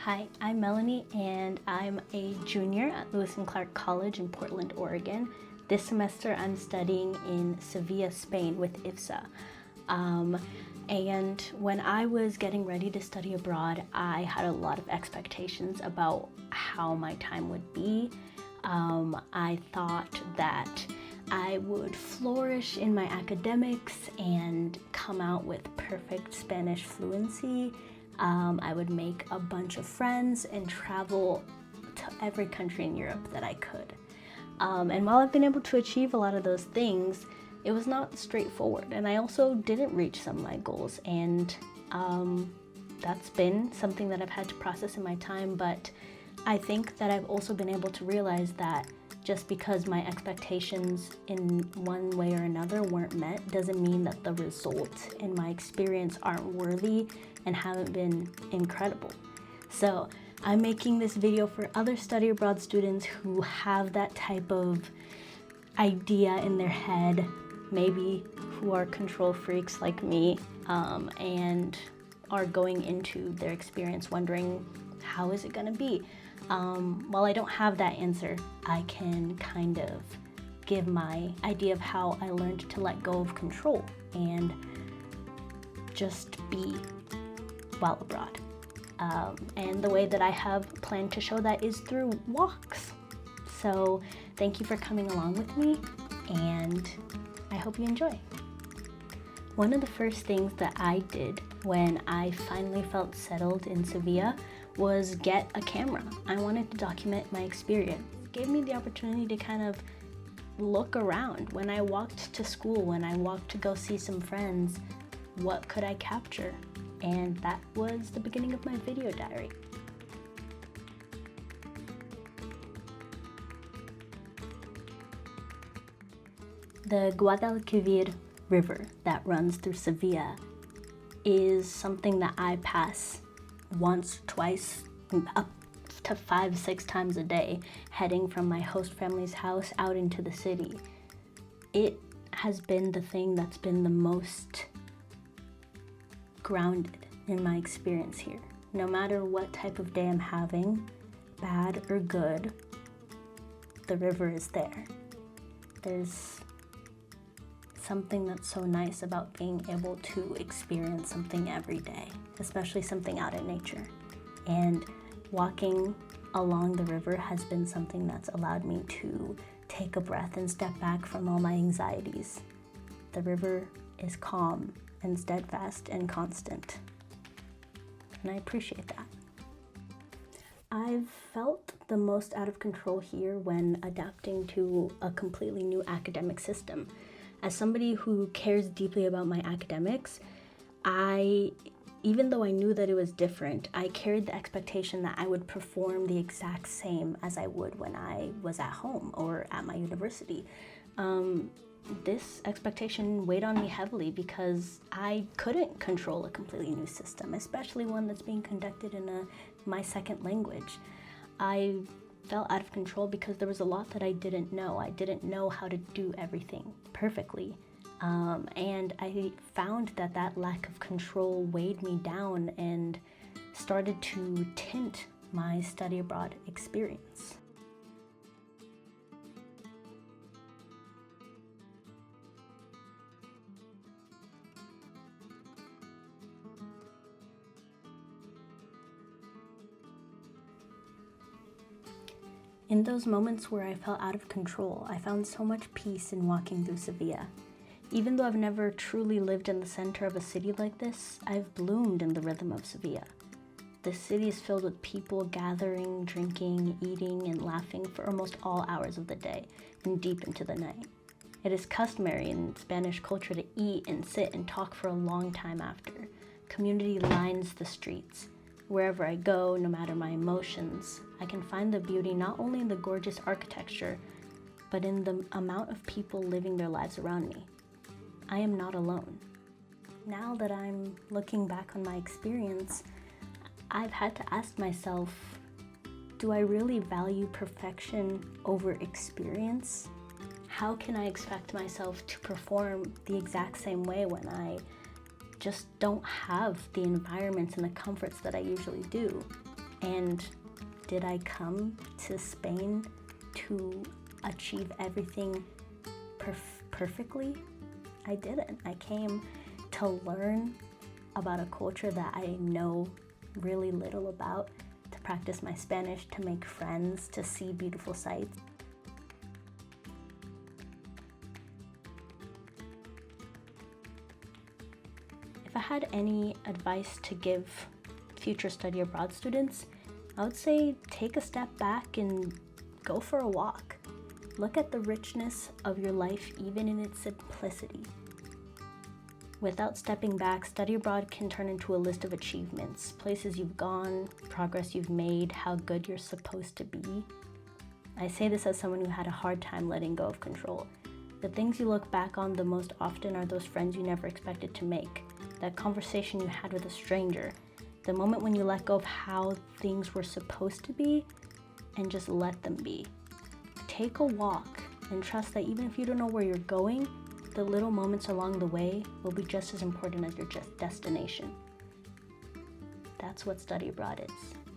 Hi, I'm Melanie and I'm a junior at Lewis and Clark College in Portland, Oregon. This semester I'm studying in Sevilla, Spain with IFSA. And when I was getting ready to study abroad, I had a lot of expectations about how my time would be. I thought that I would flourish in my academics and come out with perfect Spanish fluency. I would make a bunch of friends and travel to every country in Europe that I could. And while I've been able to achieve a lot of those things, it was not straightforward. And I also didn't reach some of my goals. And that's been something that I've had to process in my time. But I think that I've also been able to realize that just because my expectations in one way or another weren't met doesn't mean that the results in my experience aren't worthy and haven't been incredible. So I'm making this video for other study abroad students who have that type of idea in their head, maybe who are control freaks like me, and are going into their experience wondering, how is it gonna be? While I don't have that answer, I can kind of give my idea of how I learned to let go of control and just be while abroad. And the way that I have planned to show that is through walks. So thank you for coming along with me, and I hope you enjoy. One of the first things that I did when I finally felt settled in Sevilla was get a camera. I wanted to document my experience. It gave me the opportunity to kind of look around. When I walked to school, when I walked to go see some friends, what could I capture? And that was the beginning of my video diary. The Guadalquivir River that runs through Sevilla is something that I pass once, twice, up to 5-6 times a day, heading from my host family's house out into the city. It has been the thing that's been the most grounded in my experience here. No matter what type of day I'm having, bad or good, the river is there. There's something that's so nice about being able to experience something every day, especially something out in nature. And walking along the river has been something that's allowed me to take a breath and step back from all my anxieties. The river is calm and steadfast and constant, and I appreciate that. I've felt the most out of control here when adapting to a completely new academic system. As somebody who cares deeply about my academics, even though I knew that it was different, I carried the expectation that I would perform the exact same as I would when I was at home or at my university. This expectation weighed on me heavily because I couldn't control a completely new system, especially one that's being conducted in my second language. I felt out of control because there was a lot that I didn't know. I didn't know how to do everything perfectly. And I found that that lack of control weighed me down and started to tint my study abroad experience. In those moments where I felt out of control, I found so much peace in walking through Sevilla. Even though I've never truly lived in the center of a city like this, I've bloomed in the rhythm of Sevilla. This city is filled with people gathering, drinking, eating, and laughing for almost all hours of the day and deep into the night. It is customary in Spanish culture to eat and sit and talk for a long time after. Community lines the streets. Wherever I go, no matter my emotions, I can find the beauty not only in the gorgeous architecture, but in the amount of people living their lives around me. I am not alone. Now that I'm looking back on my experience, I've had to ask myself, do I really value perfection over experience? How can I expect myself to perform the exact same way when I just don't have the environments and the comforts that I usually do? And did I come to Spain to achieve everything perfectly? I didn't. I came to learn about a culture that I know really little about, to practice my Spanish, to make friends, to see beautiful sights. If I had any advice to give future study abroad students, I would say take a step back and go for a walk. Look at the richness of your life, even in its simplicity. Without stepping back, study abroad can turn into a list of achievements, places you've gone, progress you've made, how good you're supposed to be. I say this as someone who had a hard time letting go of control. The things you look back on the most often are those friends you never expected to make, that conversation you had with a stranger, the moment when you let go of how things were supposed to be and just let them be. Take a walk and trust that even if you don't know where you're going, the little moments along the way will be just as important as your destination. That's what study abroad is.